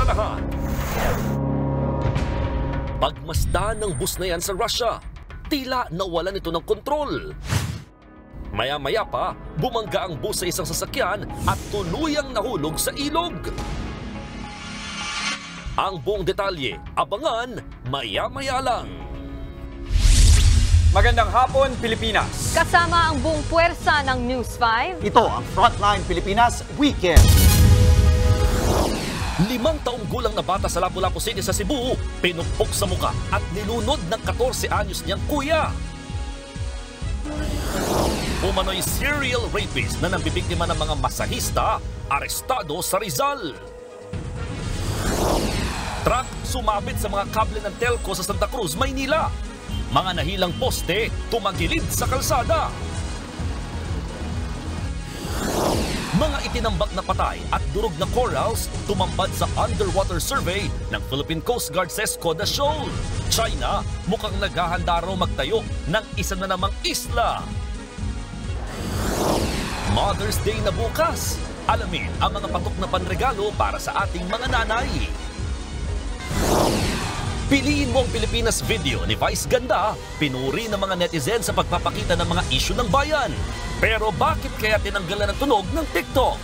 sa lahat. Pagmasdan ng bus na yan sa Russia, tila nawalan ito ng kontrol. Maya-maya pa, bumangga ang bus sa isang sasakyan at tuluyang nahulog sa ilog. Ang buong detalye, abangan maya-maya lang. Magandang hapon, Pilipinas. Kasama ang buong puwersa ng News 5. Ito ang Frontline Pilipinas Weekend. 5 taong gulang na bata sa Lapu-Lapu City sa Cebu, pinupok sa muka at nilunod ng 14 anyos niyang kuya. Umano'y serial rapist na nambibiktima ng mga masahista, arestado sa Rizal. Truck sumabit sa mga kable ng telco sa Santa Cruz, Maynila. Mga nahilang poste tumagilid sa kalsada. Mga itinambak na patay at durog na corals tumambad sa underwater survey ng Philippine Coast Guard sa Escoda Shoal. China mukhang naghahanda raw magtayo ng isa na namang isla. Mother's Day na bukas. Alamin ang mga patok na panregalo para sa ating mga nanay. Piliin mo ang Pilipinas video ni Vice Ganda, pinuri ng mga netizen sa pagpapakita ng mga issue ng bayan. Pero bakit kaya tinanggalan ng tunog ng TikTok?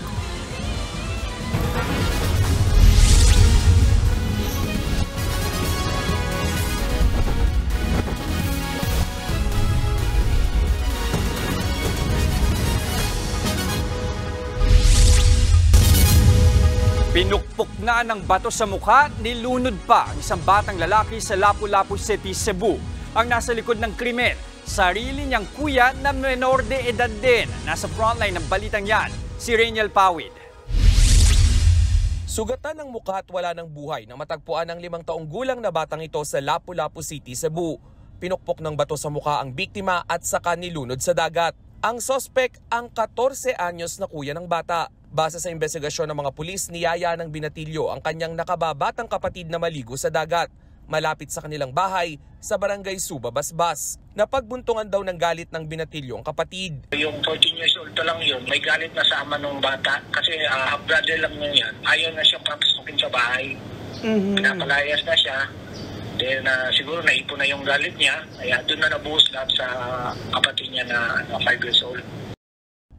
Pinukpok na ng bato sa mukha, nilunod pa ang isang batang lalaki sa Lapu-Lapu City, Cebu. Ang nasa likod ng krimen, sarili niyang kuya na menor de edad din. Nasa frontline ng balitang yan, si Rainiel Pawid. Sugatan ng mukha at wala ng buhay na matagpuan ng 5 taong gulang na batang ito sa Lapu-Lapu City, Cebu. Pinukpok ng bato sa mukha ang biktima at saka nilunod sa dagat. Ang sospek ang 14 anyos na kuya ng bata. Base sa investigasyon ng mga pulis, niyaya ng binatilyo ang kanyang nakababatang kapatid na maligo sa dagat, malapit sa kanilang bahay sa barangay Suba, Basbas. Napagbuntungan daw ng galit ng binatilyo ang kapatid. Yung 14 years old pa lang yun, may galit na sa ama ng bata kasi brother lang niya yan. Ayaw na siya papasukin sa bahay. Pinapalayas na siya. Then siguro naipon na yung galit niya, kaya doon na nabuhos lahat sa kapatid niya na 5 years old.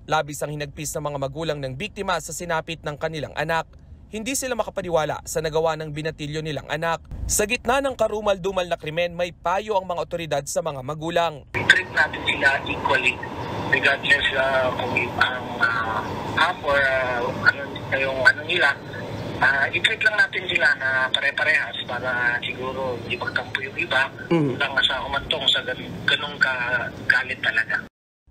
Labis ang hinagpis ng mga magulang ng biktima sa sinapit ng kanilang anak. Hindi sila makapaniwala sa nagawa ng binatilyo nilang anak. Sa gitna ng karumal-dumal na krimen, may payo ang mga otoridad sa mga magulang. I-treat natin sila equally regardless kung ang half or ano nila. I-treat lang natin sila na pare-parehas para siguro di magtampo yung iba. Lang sa humantong sa ganong kagalit talaga.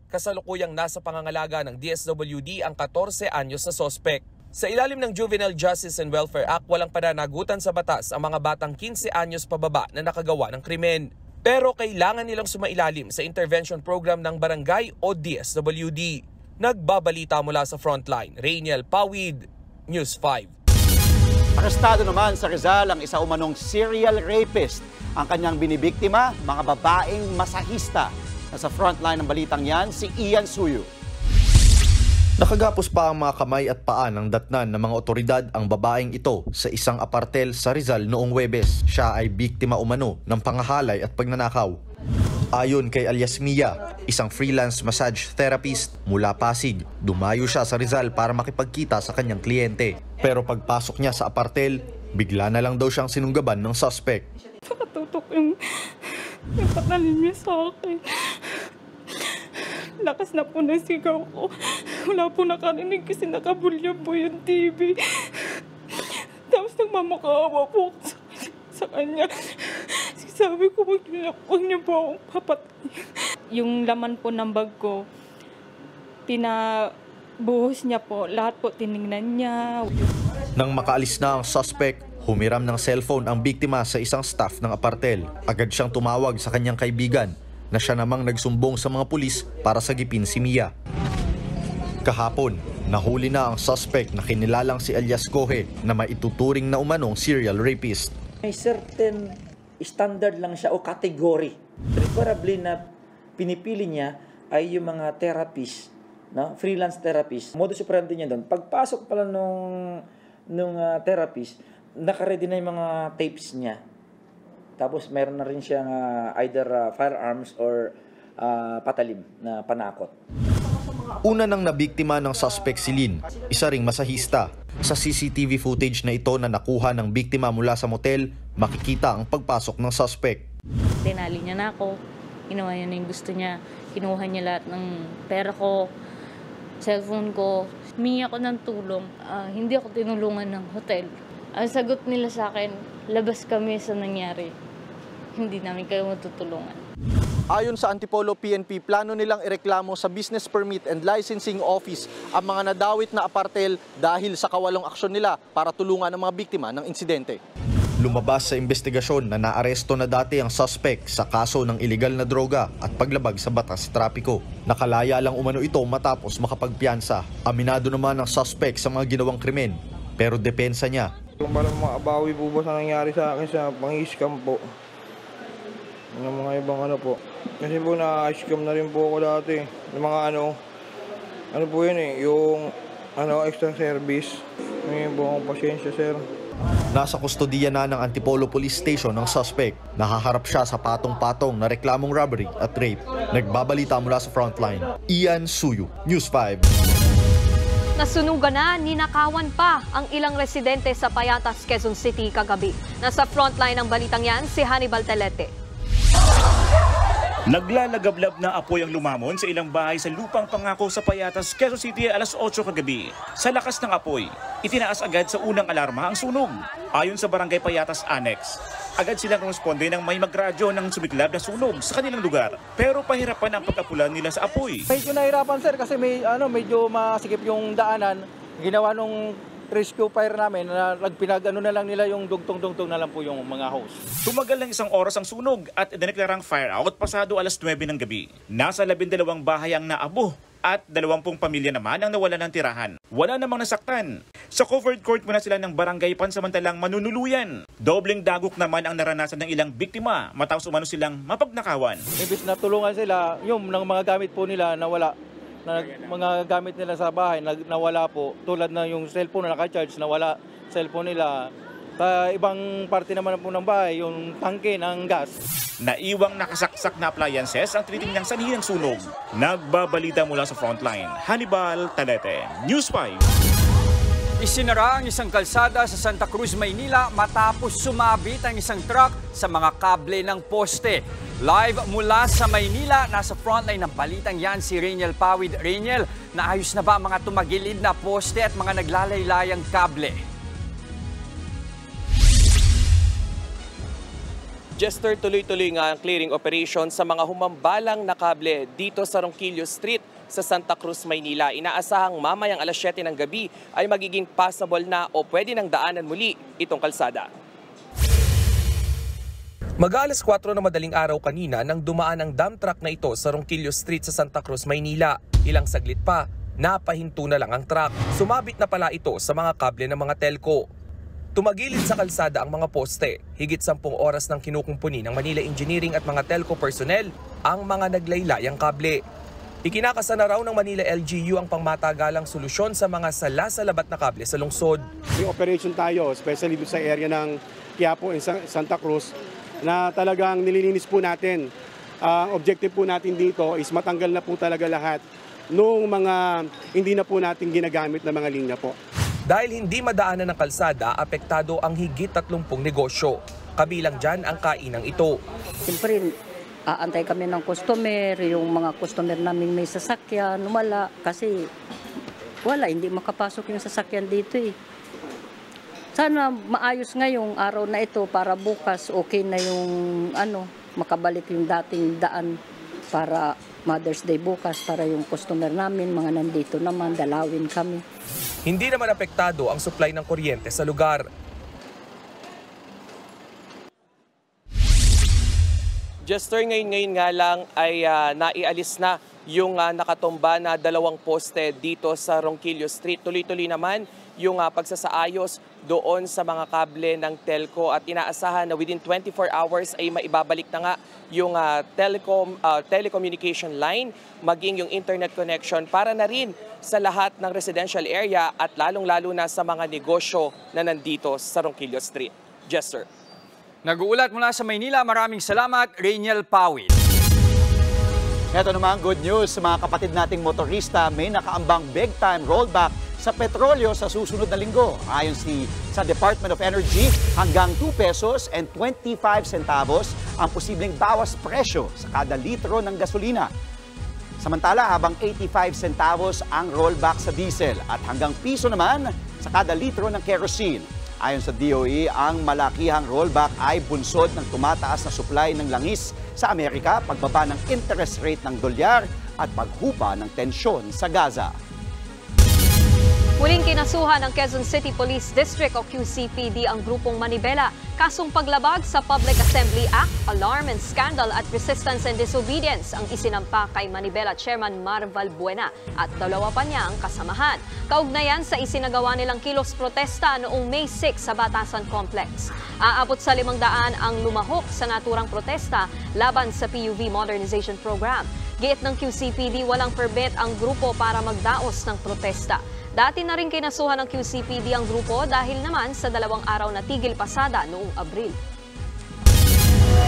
Kasalukuyang nasa pangangalaga ng DSWD ang 14 anyos na sospek. Sa ilalim ng Juvenile Justice and Welfare Act, walang pananagutan sa batas ang mga batang 15 anyos pababa na nakagawa ng krimen. Pero kailangan nilang sumailalim sa intervention program ng barangay o DSWD. Nagbabalita mula sa Frontline, Rainiel Pawid, News 5. Arestado naman sa Rizal ang isa umanong serial rapist. Ang kanyang binibiktima, mga babaeng masahista. Nasa frontline ng balitang yan, si Ian Suyu. Nakagapos pa ang mga kamay at paa ng datnan ng mga otoridad ang babaeng ito sa isang apartel sa Rizal noong Huwebes. Siya ay biktima umano ng pangahalay at pagnanakaw. Ayon kay alias Mia, isang freelance massage therapist mula Pasig, dumayo siya sa Rizal para makipagkita sa kanyang kliyente. Pero pagpasok niya sa apartel, bigla na lang daw siyang sinunggaban ng suspect. Nakatutok yung patalim niya sa akin. Lakas na po ng sigaw ko. Wala po nakarinig kasi nakabulya po yung TV. Tapos nagmamakaawa po sa kanya. Sabi ko, huwag niyo po akong papatay. Yung laman po ng bag ko, pinabuhos niya po. Lahat po tinignan niya. Nang makaalis na ang suspect, humiram ng cellphone ang biktima sa isang staff ng apartel. Agad siyang tumawag sa kanyang kaibigan na siya namang nagsumbong sa mga pulis para sagipin si Mia. Kahapon, nahuli na ang suspect na kinilalang si Elias Cohe na maituturing na umanong serial rapist. May certain standard lang siya o category. Preferably na pinipili niya ay yung mga therapist, no? Freelance therapist. Modus operandi niya doon. Pagpasok pala nung therapist, Nakaready na yung mga tapes niya. Tapos meron na rin siyang either firearms or patalim na panakot. Una nang nabiktima ng suspect si Lynn, isa ring masahista. Sa CCTV footage na ito na nakuha ng biktima mula sa motel, makikita ang pagpasok ng suspect. Tinali niya na ako, ginawa niya na yung gusto niya, kinuha niya lahat ng pera ko, cellphone ko. Humingi ako ng tulong, hindi ako tinulungan ng hotel. Ang sagot nila sa akin, labas kami sa nangyari. Hindi namin kayo matutulungan. Ayon sa Antipolo PNP, plano nilang ireklamo sa Business Permit and Licensing Office ang mga nadawit na apartel dahil sa kawalong aksyon nila para tulungan ang mga biktima ng insidente. Lumabas sa investigasyon na naaresto na dati ang suspect sa kaso ng iligal na droga at paglabag sa batas trapiko. Nakalaya lang umano ito matapos makapagpiyansa. Aminado naman ang suspect sa mga ginawang krimen, pero depensa niya. Kung parang maabawi po ba sa nangyari sa akin sa pang-scam po? Ng mga ibang po. Kasi po na-scam na rin po ako dati. Yung mga ano po yun yung extra service. Ngayon po akong pasensya, sir. Nasa kustodiya na ng Antipolo Police Station ang suspect. Nahaharap siya sa patong-patong na reklamong robbery at rape. Nagbabalita mula sa frontline. Ian Suyu, News 5. Nasunugan na, ninakawan pa ang ilang residente sa Payatas, Quezon City kagabi. Nasa frontline ng balitang yan si Hannibal Telete. Naglalagablab na apoy ang lumamon sa ilang bahay sa lupang Pangako sa Payatas, Quezon City alas 8 kagabi. Sa lakas ng apoy, itinaas agad sa unang alarma ang sunog. Ayon sa Barangay Payatas Annex, agad silang responde nang may magradyo ng sumiklab na sunog sa kanilang lugar. Pero pahirapan ang pagkapulan nila sa apoy. Medyo nahirapan, sir, kasi medyo masikip yung daanan. Ginawa nung rescue fire namin na nagpinag-ano na lang nila yung dugtong-dugtong na lang po yung mga hose. Tumagal ng 1 oras ang sunog at dineklarang fire out pasado alas 9 ng gabi. Nasa 12 bahay ang naabo at 20 pamilya naman ang nawalan ng tirahan. Wala namang nasaktan. Sa covered court muna sila ng barangay pansamantalang manunuluyan. Dobleng dagok naman ang naranasan ng ilang biktima matapos umano silang mapagnakawan. Ibig na tulungan sila, yung mga gamit po nila nawala. Mga gamit nila sa bahay nawala po, tulad na yung cellphone na naka-charge, nawala cellphone nila. Sa ibang parte naman po ng bahay, yung tangke ng gas. Naiwang nakasaksak na appliances ang tinitingnang sanhi ng sunog. Nagbabalita mula sa frontline, Hannibal Telete, News 5. Isinara ang isang kalsada sa Santa Cruz, Maynila matapos sumabit ang isang truck sa mga kable ng poste. Live mula sa Maynila, nasa frontline ng balitang yan si Rainiel Pawid. Rainiel, naayos na ba ang mga tumagilid na poste at mga naglalaylayang kable? Jester, tuloy-tuloy nga ang clearing operation sa mga humambalang na kable dito sa Ronquillo Street sa Santa Cruz, Maynila. Inaasahang mamayang alas 7 ng gabi ay magiging passable na o pwede nang daanan muli itong kalsada. Mag-alas 4 na madaling araw kanina nang dumaan ang dump truck na ito sa Ronquillo Street sa Santa Cruz, Maynila. Ilang saglit pa, napahinto na lang ang truck. Sumabit na pala ito sa mga kable ng mga telco. Tumagilid sa kalsada ang mga poste. Higit 10 oras nang kinukumpuni ng Manila Engineering at mga telco personnel ang mga naglaylayang kable. Ikinakasa na raw ng Manila LGU ang pangmatagalang solusyon sa mga sala-salabat na kable sa lungsod. Yung operation tayo, especially sa area ng Quiapo and Santa Cruz, na talagang nililinis po natin. Objective po natin dito is matanggal na po talaga lahat nung mga hindi na po natin ginagamit na mga linya po. Dahil hindi madaanan ng kalsada, apektado ang higit 30 negosyo. Kabilang dyan ang kainang ito. Siyempre, aantay kami ng customer, yung mga customer namin may sasakyan, wala. Kasi wala, hindi makapasok yung sasakyan dito eh. Sana maayos ngayong araw na ito para bukas okay na yung makabalik yung dating daan para Mother's Day bukas para yung customer namin, mga nandito naman, dalawin kami. Hindi naman apektado ang supply ng kuryente sa lugar. Jester, ngayon nga lang ay naialis na yung nakatumba na 2 poste dito sa Ronquillo Street. Tuloy-tuloy naman yung pagsasaayos doon sa mga kable ng telco at inaasahan na within 24 hours ay maibabalik na nga yung telecommunication line, maging yung internet connection para na rin sa lahat ng residential area at lalong-lalo na sa mga negosyo na nandito sa Ronquillo Street. Jester. Nag-uulat mula sa Maynila, maraming salamat, Rainiel Pawit. Ito naman good news sa mga kapatid nating motorista, may nakaambang big time rollback sa petrolyo sa susunod na linggo. Ayon sa Department of Energy, hanggang 2 pesos and 25 centavos ang posibleng bawas presyo sa kada litro ng gasolina. Samantala, habang 85 centavos ang rollback sa diesel at hanggang piso naman sa kada litro ng kerosene. Ayon sa DOE, ang malakihang rollback ay bunsod ng tumataas na supply ng langis sa Amerika, pagbaba ng interest rate ng dolyar at paghupa ng tensyon sa Gaza. Muling kinasuhan ng Quezon City Police District o QCPD ang grupong Manibela, kasong paglabag sa Public Assembly Act, alarm and scandal at resistance and disobedience ang isinampa kay Manibela Chairman Marval Buena at dalawa pa niya ang kasamahan. Kaugnayan sa isinagawa nilang kilos protesta noong May 6 sa Batasan Complex. Aabot sa 500 ang lumahok sa naturang protesta laban sa PUV Modernization Program. Giit ng QCPD, walang permit ang grupo para magdaos ng protesta. Dati na rin kinasuhan ng QCPD ang grupo dahil naman sa 2 araw na tigil pasada noong Abril.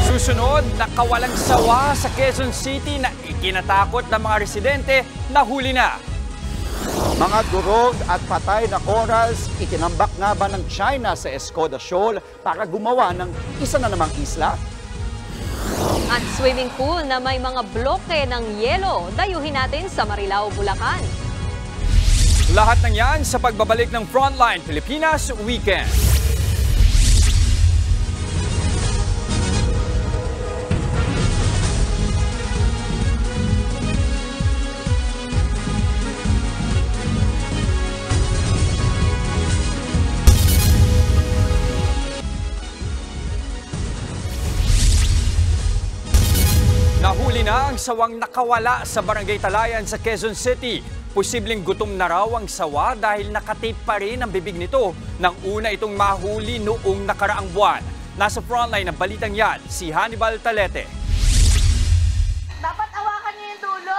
Susunod, nakawalang sawa sa Quezon City na ikinatakot ng mga residente, nahuli na. Mga durog at patay na corals, itinambak nga ba ng China sa Escoda Shoal para gumawa ng isa na namang isla? At swimming pool na may mga bloke ng yelo, dayuhin natin sa Marilao, Bulacan. Lahat ng yan sa pagbabalik ng Frontline Pilipinas Weekend. Nahuli na ang sawang nakawala sa Barangay Talayan sa Quezon City. Posibleng gutom na raw ang sawa dahil nakatape pa rin ang bibig nito nang una itong mahuli noong nakaraang buwan. Nasa frontline ng balitang yan, si Hannibal Talete. Dapat awakan niyo yung dulo.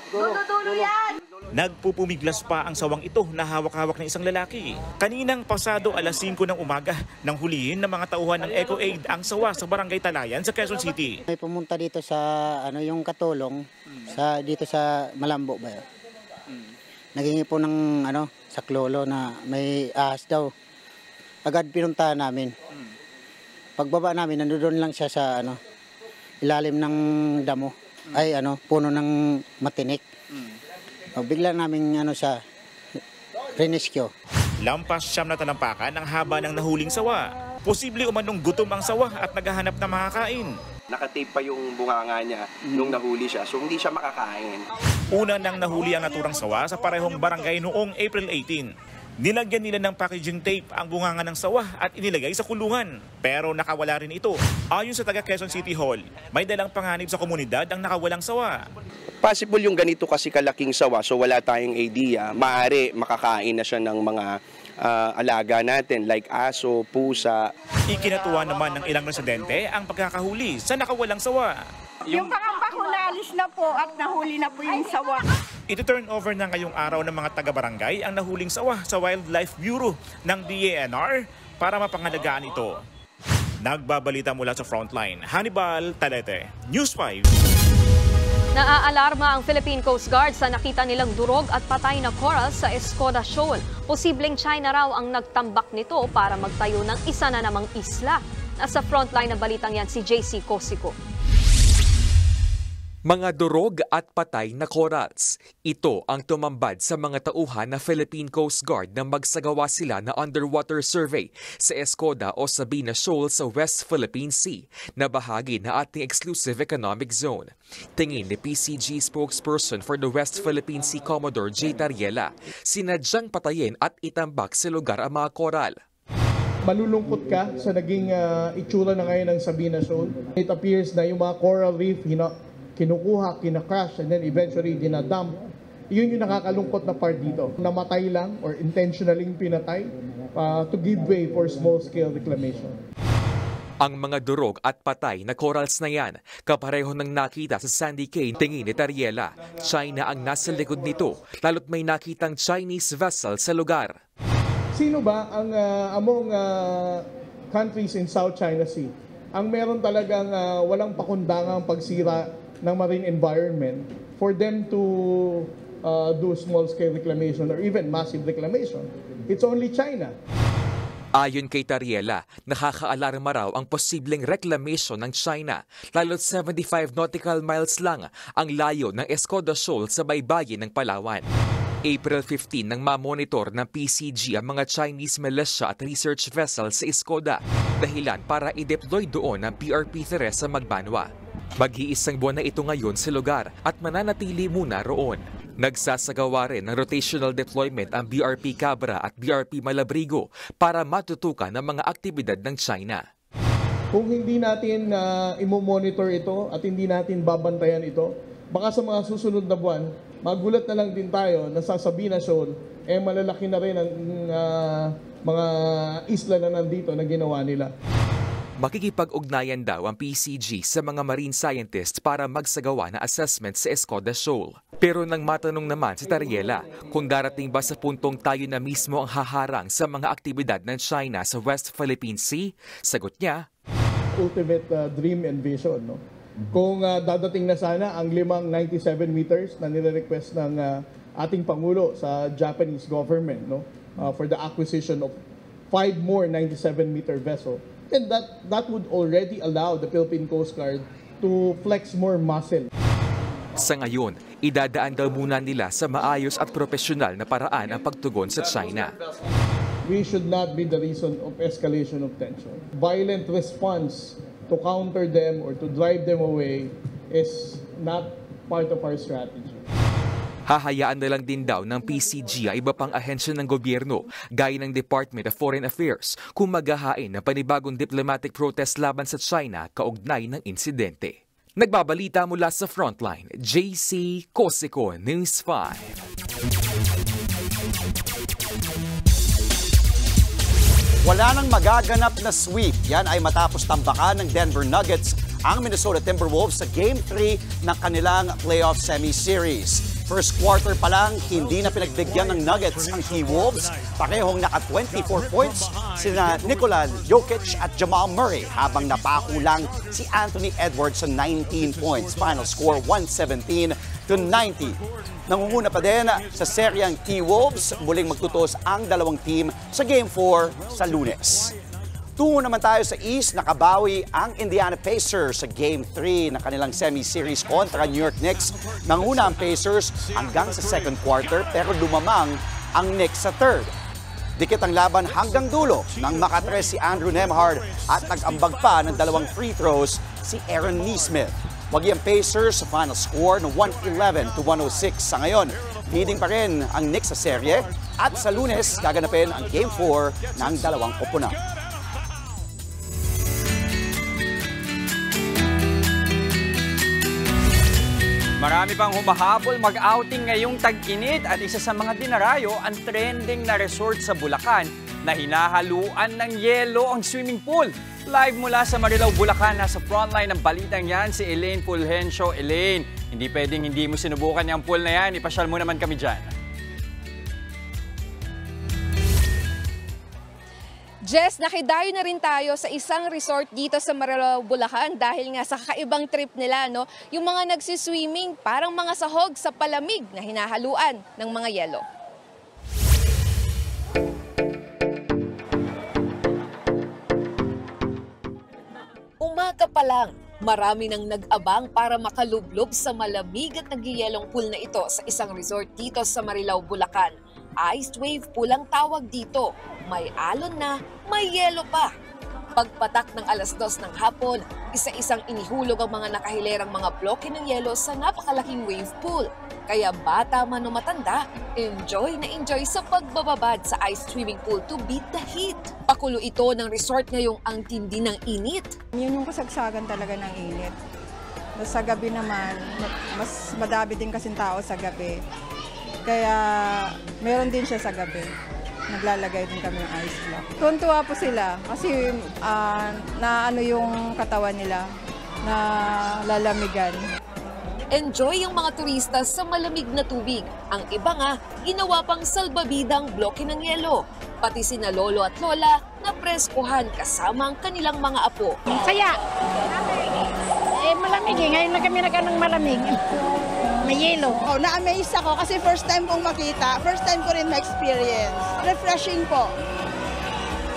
Dulo yan. Nagpupumiglas pa ang sawang ito na hawak-hawak ng isang lalaki. Kaninang pasado alas 5 ng umaga nang hulihin ng mga tauhan ng Eco Aid ang sawa sa Barangay Talayan sa Quezon City. May pumunta dito sa yung katulong dito sa Malambo ba? Naghingi po ng saklolo na may ahas daw. Agad pinuntahan namin. Pagbaba namin, nandoon lang siya sa ilalim ng damo. Ay puno ng matinik. Bigla namin siya riniskyo. Lampas siyam na talampakan ang haba ng nahuling sawa. Posible umanong gutom ang sawa at naghahanap na makakain. Nakatape pa yung bunganga niya nung nahuli siya, so hindi siya makakain. Una nang nahuli ang naturang sawa sa parehong barangay noong April 18. Nilagyan nila ng packaging tape ang bunganga ng sawa at inilagay sa kulungan. Pero nakawala rin ito. Ayon sa taga Quezon City Hall, may dalang panganib sa komunidad ang nakawalang sawa. Possible yung ganito kasi kalaking sawa, so wala tayong idea. Maaari makakain na siya ng mga alaga natin like aso, pusa. Ikinatuwa naman ng ilang residente ang pagkakahuli sa nakawalang sawa. Yung pangamba ko naalis na po at nahuli na po yung sawa. Ito-turn over na ngayong araw ng mga taga-barangay ang nahuling sawa sa Wildlife Bureau ng DANR para mapangalagaan ito. Nagbabalita mula sa Frontline, Hannibal Talete, News 5. Naaalarma ang Philippine Coast Guard sa nakita nilang durog at patay na coral sa Escoda Shoal. Posibleng China raw ang nagtambak nito para magtayo ng isa na namang isla. Nasa frontline ng balitang yan si JC Cosico. Mga durog at patay na corals. Ito ang tumambad sa mga tauhan na Philippine Coast Guard na magsagawa sila na underwater survey sa Escoda o Sabina Shoal sa West Philippine Sea na bahagi na ating exclusive economic zone. Tingin ni PCG spokesperson for the West Philippine Sea Commodore J. Tariela, sinadyang patayin at itambak sa lugar ang mga coral. Malulungkot ka sa naging itsura na ngayon ng Sabina Shoal. It appears na yung mga coral reef kinukuha, kinacrash, and then eventually dinadump Yun yung nakakalungkot na part dito. Namatay lang or intentionally pinatay to give way for small-scale reclamation. Ang mga durog at patay na corals na yan, kapareho ng nakita sa Sandy Cay, tingin ni Tariela. China ang nasa likod nito, lalo't may nakitang Chinese vessel sa lugar. Sino ba ang among countries in South China Sea ang meron talagang walang pakundangang pagsira ng marine environment for them to do small-scale reclamation or even massive reclamation? It's only China. Ayon kay Tariela, nakakaalarma raw ang posibleng reclamation ng China, lalo't 75 nautical miles lang ang layo ng Escoda Shoal sa baybayin ng Palawan. April 15 nang mamonitor ng PCG ang mga Chinese militia at research vessels sa Escoda, dahilan para i-deploy doon ang PRP Teresa Magbanwa. Mag-iisang buwan na ito ngayon sa lugar at mananatili muna roon. Nagsasagawa rin ng rotational deployment ang BRP Cabra at BRP Malabrigo para matutukan ang mga aktibidad ng China. Kung hindi natin imo-monitor ito at hindi natin babantayan ito, baka sa mga susunod na buwan, magulat na lang din tayo na sa Sabina Shoal, malalaki na rin ang mga isla na nandito na ginawa nila. Makikipag-ugnayan daw ang PCG sa mga marine scientists para magsagawa na assessment sa Escoda Shoal. Pero nang matanong naman si Tariela kung darating ba sa puntong tayo na mismo ang haharang sa mga aktibidad ng China sa West Philippine Sea, sagot niya, ultimate dream and vision. No? Kung dadating na sana ang 5 97 meters na nire-request ng ating Pangulo sa Japanese government, no? For the acquisition of 5 more 97-meter vessels, and that would already allow the Philippine Coast Guard to flex more muscle. Sa ngayon, idadaan daw muna nila sa maayos at profesional na paraan ang pagtugon sa China. We should not be the reason of escalation of tension. Violent response to counter them or to drive them away is not part of our strategy. Hahayaan na lang din daw ng PCG ang iba pang ahensya ng gobyerno, gaya ng Department of Foreign Affairs, kung maghahain ng panibagong diplomatic protest laban sa China kaugnay ng insidente. Nagbabalita mula sa Frontline, JC Cosico, News 5. Wala nang magaganap na sweep. Yan ay matapos tambakan ng Denver Nuggets ang Minnesota Timberwolves sa Game 3 ng kanilang playoff semi-series. First quarter pa lang, hindi na pinagbigyan ng Nuggets ang T-Wolves. Parehong naka 24 points sina Nikola Jokic at Jamal Murray, habang napako lang si Anthony Edwards sa 19 points. Final score 117-90. Nangunguna pa din sa seryang T-Wolves, muling magtutos ang dalawang team sa Game 4 sa Lunes. Tungo naman tayo sa East, nakabawi ang Indiana Pacers sa Game 3 ng kanilang semi-series kontra New York Knicks. Nanguna ang Pacers hanggang sa second quarter pero lumamang ang Knicks sa third. Dikit ang laban hanggang dulo nang makatres si Andrew Nembhard at nag-ambag pa ng dalawang free throws si Aaron Nesmith. Wagi ang Pacers sa final score ng 111-106 sa ngayon. Leading pa rin ang Knicks sa serye at sa Lunes gaganapin ang Game 4 ng dalawang koponan. Marami pang humahabol mag-outing ngayong tag-init at isa sa mga dinarayo ang trending na resort sa Bulacan na hinahaluan ng yelo ang swimming pool. Live mula sa Marilao, Bulacan, nasa frontline ng balitang yan si Elaine Fulgencio. Elaine, hindi pwedeng hindi mo sinubukan yung pool na yan. Ipasyal mo naman kami dyan. Jess, nakidayo na rin tayo sa isang resort dito sa Marilao, Bulacan dahil nga sa kakaibang trip nila, no? Yung mga nagsiswimming parang mga sahog sa palamig na hinahaluan ng mga yelo. Umaga pa lang, marami nang nag-abang para makalublob sa malamig at nagyayelong pool na ito sa isang resort dito sa Marilao, Bulacan. Iced wave pool ang tawag dito. May alon na, may yelo pa. Pagpatak ng 2:00 ng hapon, isa-isang inihulog ang mga nakahilerang mga bloke ng yelo sa napakalaking wave pool. Kaya bata man o matanda, enjoy na enjoy sa pagbababad sa ice swimming pool to beat the heat. Pakulo ito ng resort ngayong ang tindi ng init. Yun yung kasagsagan talaga ng init. Sa gabi naman, mas madami din kasing tao sa gabi. Kaya meron din siya sa gabi. Naglalagay din kami ng ice block. Tuntua po sila kasi na ano yung katawan nila, na lalamigan. Enjoy yung mga turista sa malamig na tubig. Ang iba nga, ginawa pang salbabidang bloke ng yelo. Pati sina lolo at lola na preskuhan kasama ang kanilang mga apo. Kaya, malamig eh. Ngayon na kami nagkanang malamig. May yelo. Oh, na-amaze ako kasi first time kong makita, first time ko rin ma-experience. Refreshing po.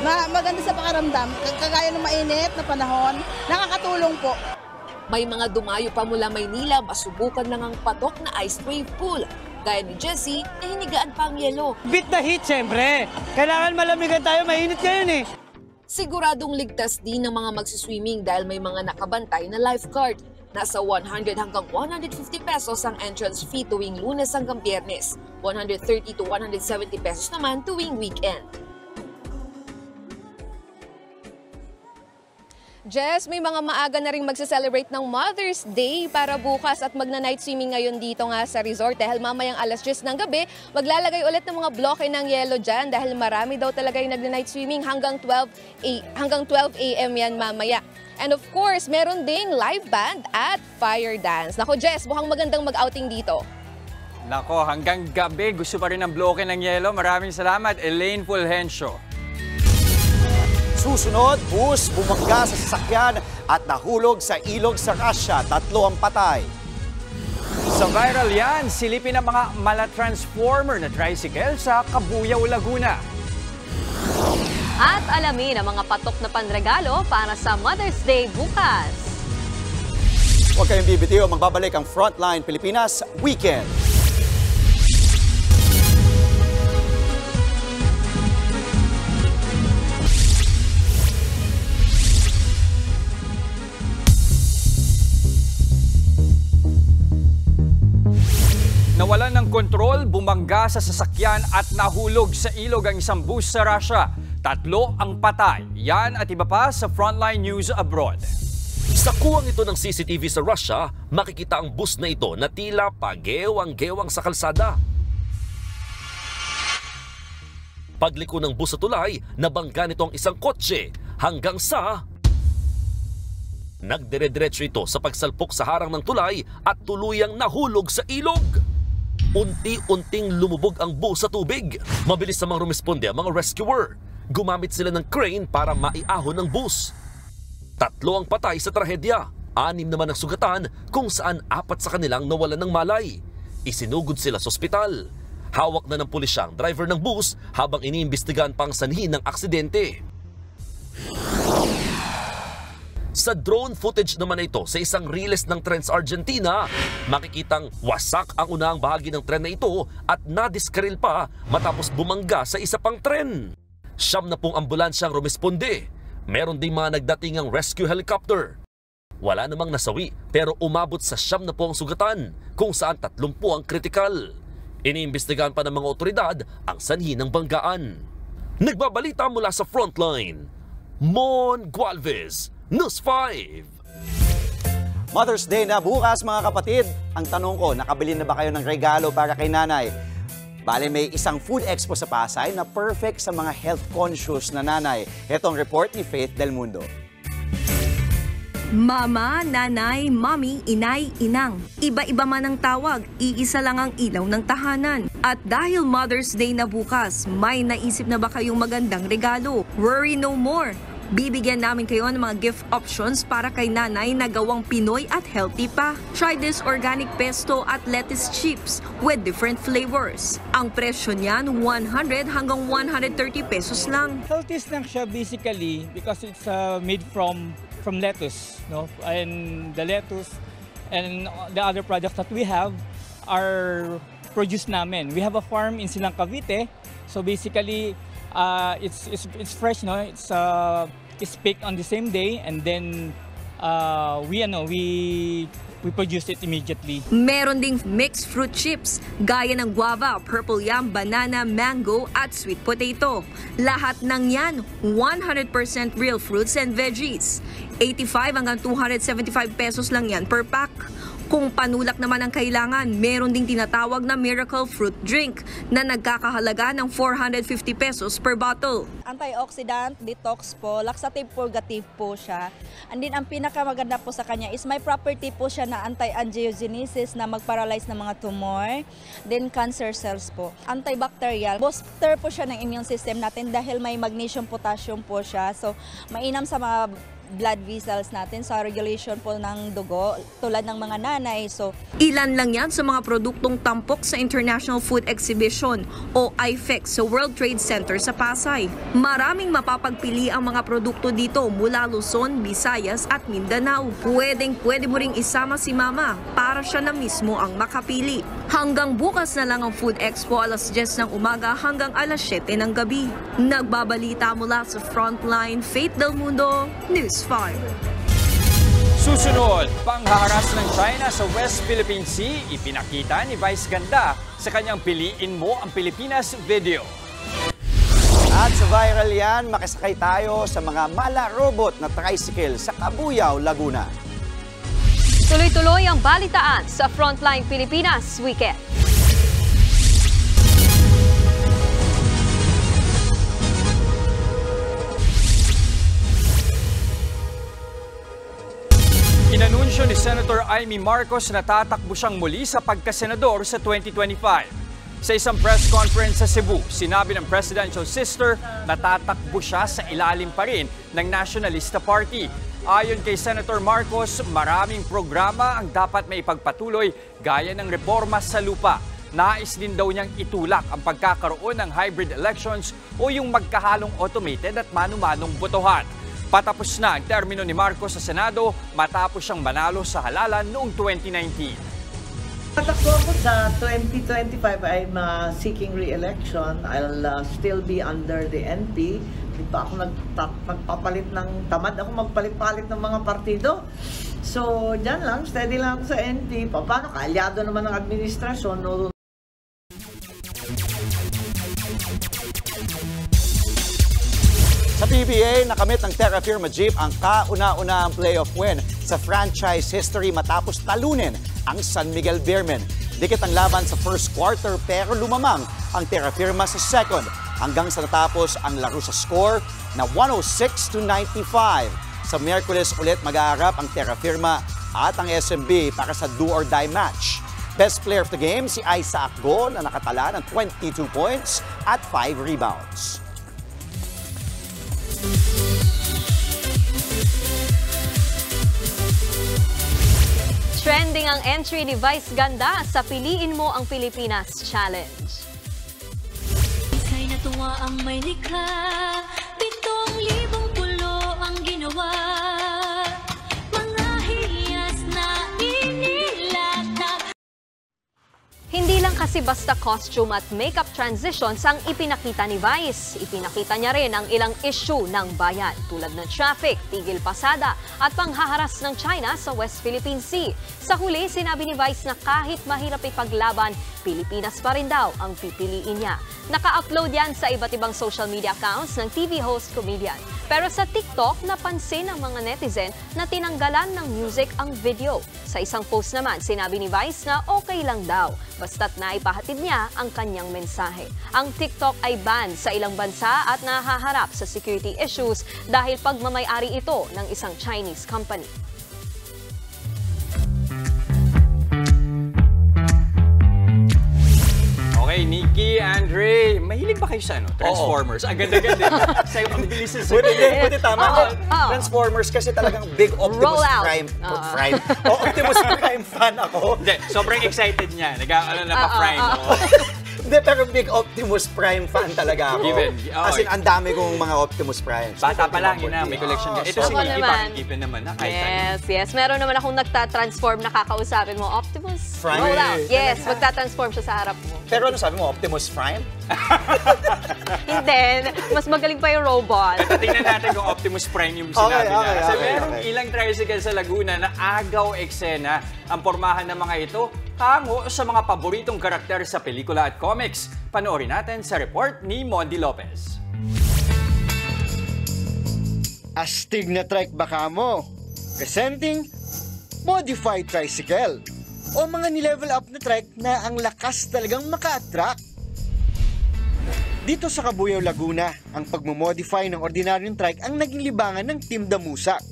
Maganda sa pakaramdam. Kagaya ng mainit na panahon, nakakatulong po. May mga dumayo pa mula Maynila, masubukan lang ang patok na ice wave pool. Gaya ni Jessie, na hinigaan pa ang yelo. Beat the heat, siyempre. Kailangan malamigan tayo, mainit ngayon eh. Siguradong ligtas din ng mga magsiswimming dahil may mga nakabantay na lifeguard. Nasa 100 hanggang 150 pesos ang entrance fee tuwing Lunes hanggang Biyernes. 130 to 170 pesos naman tuwing weekend. Jess, may mga maaga na rin magse-celebrate ng Mother's Day para bukas at magna-night swimming ngayon dito nga sa resort dahil mamayang alas 10 ng gabi, maglalagay ulit ng mga bloke ng yelo dyan dahil marami daw talaga yung nag-night swimming hanggang 12 a.m. yan mamaya. And of course, meron ding live band at fire dance. Nako Jess, mukhang magandang mag-outing dito. Nako, hanggang gabi gusto pa rin ng bloke ng yelo. Maraming salamat, Elaine Fulgencio. Susunod, bus bumangga sa sasakyan at nahulog sa ilog sa Russia. 3 ang patay. Sa viral yan, silipin ang mga mala-transformer na tricycle sa Cabuyao, Laguna. At alamin ang mga patok na panregalo para sa Mother's Day bukas. Huwag kayong bibitiw, magbabalik ang Frontline Pilipinas Weekend. Nawalan ng kontrol, bumangga sa sasakyan at nahulog sa ilog ang isang bus sa Russia. 3 ang patay. Yan at iba pa sa Frontline News Abroad. Sa kuwang ito ng CCTV sa Russia, makikita ang bus na ito na tila pagewang-gewang sa kalsada. Pagliko ng bus sa tulay, nabangga nito ang isang kotse hanggang sa nagdire-diretso ito sa pagsalpok sa harang ng tulay at tuluyang nahulog sa ilog. Unti-unting lumubog ang bus sa tubig. Mabilis namang rumisponde ang mga rescuer. Gumamit sila ng crane para maiahon ang bus. 3 ang patay sa trahedya. 6 naman ang sugatan kung saan 4 sa kanilang nawalan ng malay. Isinugod sila sa ospital. Hawak na ng pulisya ang driver ng bus habang iniimbestigahan pang sanhi ng aksidente. Sa drone footage naman ito sa isang riles ng Trans Argentina, makikitang wasak ang unahang bahagi ng tren na ito at nadiskaril pa matapos bumangga sa isa pang tren. 9 na pong ambulansyang rumisponde. Meron ding mga nagdatingang rescue helicopter. Wala namang nasawi pero umabot sa 9 na po ang sugatan kung saan 30 ang kritikal. Iniimbestigahan pa ng mga otoridad ang sanhi ng banggaan. Nagbabalita mula sa Frontline, Mon Gualvez, News 5. Mother's Day na bukas mga kapatid. Ang tanong ko, nakabili na ba kayo ng regalo para kay nanay? Bale, may isang food expo sa Pasay na perfect sa mga health-conscious na nanay. Ito ang report ni Faith Del Mundo. Mama, nanay, mami, inay, inang. Iba-iba man ang tawag, iisa lang ang ilaw ng tahanan. At dahil Mother's Day na bukas, may naisip na ba kayong magandang regalo? Worry no more! Bibigyan namin kayo ng mga gift options para kay nanay na gawang Pinoy at healthy pa. Try this organic pesto at lettuce chips with different flavors. Ang presyo niyan, 100 hanggang 130 pesos lang. Healthy snack siya basically because it's made from lettuce, no? And the lettuce and the other products that we have are produced namin. We have a farm in Silang Cavite, so basically it's fresh, no? It's picked on the same day, and then we produce it immediately. Meron ding mixed fruit chips, gaya ng guava, purple yam, banana, mango, at sweet potato. Lahat ng yan, 100% real fruits and veggies. 85 hanggang 275 pesos lang yan per pack. Kung panulak naman ang kailangan, meron ding tinatawag na miracle fruit drink na nagkakahalaga ng 450 pesos per bottle. Antioxidant, detox po, laxative purgative po siya. And then ang pinakamaganda po sa kanya is may property po siya na anti-angiogenesis na mag-paralyze ng mga tumor. Then cancer cells po. Antibacterial, booster po siya ng immune system natin dahil may magnesium, potassium po siya. So mainam sa mga blood vessels natin sa regulation po ng dugo tulad ng mga nanay. So ilan lang yan sa mga produktong tampok sa International Food Exhibition o IFEX sa World Trade Center sa Pasay. Maraming mapapagpili ang mga produkto dito mula Luzon, Visayas at Mindanao. Pwede mo ring isama si Mama para siya na mismo ang makapili. Hanggang bukas na lang ang Food Expo alas 10 ng umaga hanggang alas 7 ng gabi. Nagbabalita mula sa Frontline, Faith Del Mundo, News 5. Susunod, panghaharas ng China sa West Philippine Sea, ipinakita ni Vice Ganda sa kanyang Piliin Mo ang Pilipinas video. At sa viral yan, makisakay tayo sa mga mala robot na tricycle sa Cabuyao, Laguna. Tuloy-tuloy ang balitaan sa Frontline Pilipinas Weekend. Inanunsyo ni Senator Amy Marcos na tatakbo siyang muli sa pagkasenador sa 2025. Sa isang press conference sa Cebu, sinabi ng presidential sister na tatakbo siya sa ilalim pa rin ng Nationalista Party. Ayon kay Senator Marcos, maraming programa ang dapat may ipagpatuloy gaya ng reforma sa lupa. Nais din daw niyang itulak ang pagkakaroon ng hybrid elections o yung magkahalong automated at manu-manong botohan. Patapos na ang termino ni Marcos sa Senado matapos siyang manalo sa halalan noong 2019. Tatakbo ako sa 2025. I'm seeking re-election. I'll still be under the NP. Di pa ako magpapalit ng tamad ako magpalit-palit ng mga partido. So, dyan lang, steady lang ako sa NP. Paano? Kaalyado naman ng administrasyon. No? Sa PBA, nakamit ng Terra Firma Jeep ang kauna-unahang playoff win sa franchise history matapos talunin ang San Miguel Beermen. Dikit ang laban sa first quarter pero lumamang ang Terra Firma sa second hanggang sa natapos ang laro sa score na 106-95. Sa Miyerkules ulit mag-aarap ang Terra Firma at ang SMB para sa do-or-die match. Best player of the game si Isaac Go na nakatala ng 22 points at 5 rebounds. Trending ang entry ni Vice Ganda sa Piliin Mo ang Pilipinas Challenge. Ika'y natuwa ang may likha, 7,000 pulo ang ginawa. Mga hiyas na inilatag. Hindi lang kasi basta costume at makeup transitions ang ipinakita ni Vice. Ipinakita niya rin ang ilang issue ng bayan tulad ng traffic, tigil pasada at panghaharas ng China sa West Philippine Sea. Sa huli, sinabi ni Vice na kahit mahirap ipaglaban, Pilipinas pa rin daw ang pipiliin niya. Naka-upload yan sa iba't ibang social media accounts ng TV host comedian. Pero sa TikTok, napansin ng mga netizen na tinanggalan ng music ang video. Sa isang post naman, sinabi ni Vice na okay lang daw, basta't naipahatid niya ang kanyang mensahe. Ang TikTok ay banned sa ilang bansa at nahaharap sa security issues dahil pagmamay-ari ito ng isang Chinese company. Okay, Nikki, Andre, mahilig ba kayo sa Transformers? Ang ganda-ganda. Sa'yo, ang bilis sa sagot. Buti tama. Transformers kasi talagang big Optimus Prime. Optimus Prime fan ako. Hindi, sobrang excited niya. Napa-prime ako. Hindi, pero big Optimus Prime fan talaga ako. As in, ang dami kong mga Optimus Prime. Bata pa lang, yun na, may collection ka. Ito si Nikki, pakikipin naman. Yes. Meron naman akong nagtatransform na kakausapin mo. Optimus, Prime? roll out. Yes, magtatransform siya sa harap mo. Pero ano sabi mo, Optimus Prime? Hindi, mas magaling pa yung robot. Tingnan natin kung Optimus Prime yung sinabi niya. Kasi merong ilang tricycle sa Laguna na agaw eksena ang pormahan ng mga ito hango sa mga paboritong karakter sa pelikula at comics. Panoorin natin sa report ni Mondi Lopez. Astig na trike baka mo. Presenting Modified Tricycle. o mga nilevel up na trike na ang lakas talagang maka-attract. Dito sa Cabuyao, Laguna, ang pagmamodify ng ordinaryong trike ang naging libangan ng Team Damusak.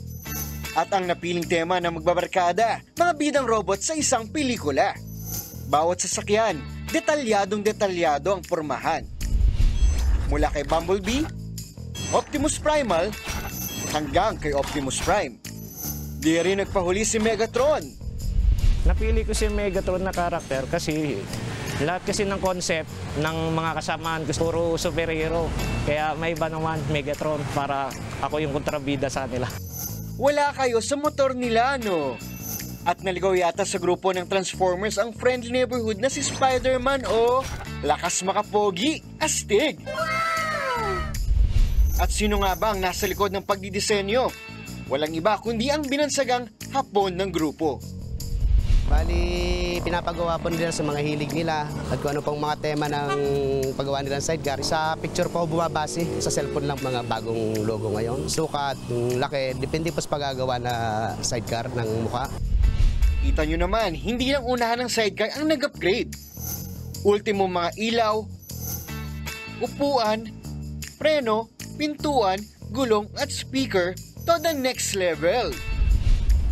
At ang napiling tema na magbabarkada, mga bidang robot sa isang pelikula. Bawat sasakyan, detalyadong-detalyado ang pormahan. Mula kay Bumblebee, Optimus Primal, hanggang kay Optimus Prime. Di rin nagpahuli si Megatron. Napili ko si Megatron na karakter kasi lahat kasi ng concept ng mga kasamaan ko puro superhero. Kaya may iba naman Megatron para ako yung kontrabida sa nila. Wala kayo sa motor nila, no? At naligaw yata sa grupo ng Transformers ang friendly neighborhood na si Spider-Man o lakas makapogi, astig. At sino nga ba ang nasa likod ng pagdidisenyo? Walang iba kundi ang binansagang hapon ng grupo. Bali, pinapagawa po nila sa mga hilig nila at kung ano pong mga tema ng paggawa nila ng sidecar. Sa picture po bumabase, sa cellphone lang mga bagong logo ngayon. Sukat, laki, depende po sa paggagawa na sidecar ng mukha. Kita nyo naman, hindi lang unahan ng sidecar ang nag-upgrade. Ultimo mga ilaw, upuan, preno, pintuan, gulong at speaker to the next level.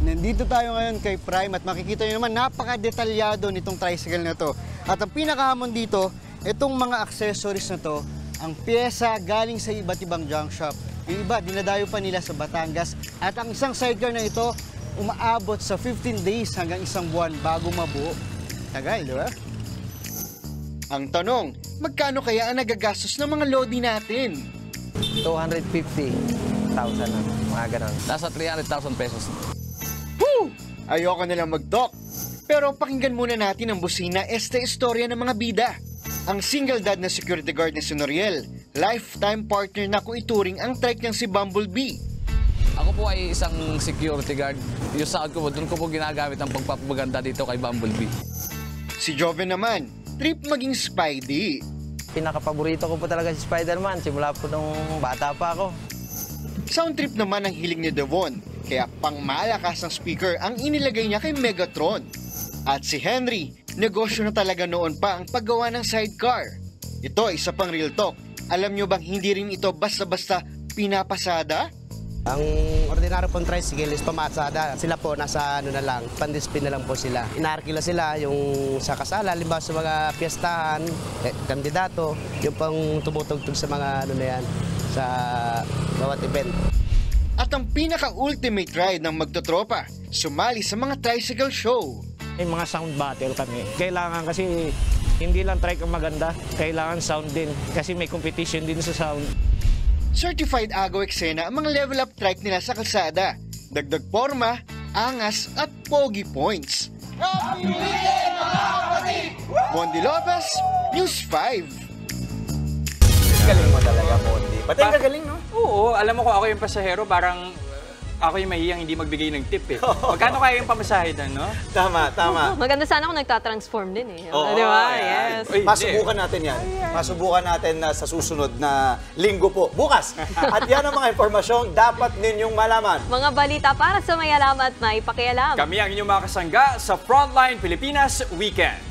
Nandito tayo ngayon kay Prime at makikita nyo naman napaka-detalyado nitong tricycle na to. At ang pinakahamon dito, itong mga accessories na to, ang pyesa galing sa iba't ibang junk shop. Yung iba, dinadayo pa nila sa Batangas. At ang isang sidecar na ito, umaabot sa 15 days hanggang isang buwan bago mabuo. Tagal, di ba? Ang tanong, magkano kaya ang nagagastos ng mga lodi natin? 250,000 na, mga ganun. Nasa 300,000 pesos. Woo! Ayoko na lang mag-talk. Pero pakinggan muna natin ang busina esta istorya ng mga bida. Ang single dad na security guard ni si Noriel, lifetime partner na kung ituring ang trike niyang si Bumblebee. Ako po ay isang security guard. Yung sahod ko po, doon ko po ginagamit ang pagpapaganda dito kay Bumblebee. Si Joven naman, trip maging Spidey. Pinakapaborito ko po talaga si Spider-Man simula po nung bata pa ako. Sound trip naman ang hiling ni Devon, kaya pangmalakas ng speaker ang inilagay niya kay Megatron. At si Henry, negosyo na talaga noon pa ang paggawa ng sidecar. Ito, isa pang real talk. Alam nyo bang hindi rin ito basta-basta pinapasada? Ang ordinaryo pong tricycle is pamasada. Sila po nasa ano na lang, pandispin na lang po sila. Inaarkila sila yung sa kasala, limbawa sa mga piyestahan, kandidato, yung pang tumutugtog sa mga ano na yan, sa bawat event. At ang pinaka-ultimate ride ng magtotropa, sumali sa mga tricycle show. May mga sound battle kami. Kailangan kasi hindi lang trike ang maganda, kailangan sound din kasi may competition din sa sound. Certified agaw eksena ang mga level up trike nila sa kalsada. Dagdag forma, angas at pogi points. Happy weekend mga kapatid! Mondi Lopez, News 5. Galing mo talaga, Mondi. Pati ang gagaling, no? Oo, alam mo kung ako yung pasahero, parang ako yung mahiyang hindi magbigay ng tip eh. Magkano kaya yung pamasahe doon, no? Tama, tama. Maganda sana kung nagtatransform din eh. Oo, di ba? Yes. Yes. Masubukan natin yan. Masubukan natin na sa susunod na linggo po. Bukas. At yan ang mga impormasyong dapat ninyong malaman. Mga balita para sa may alam at may pakialam. Kami ang inyong mga kasangga sa Frontline Pilipinas Weekend.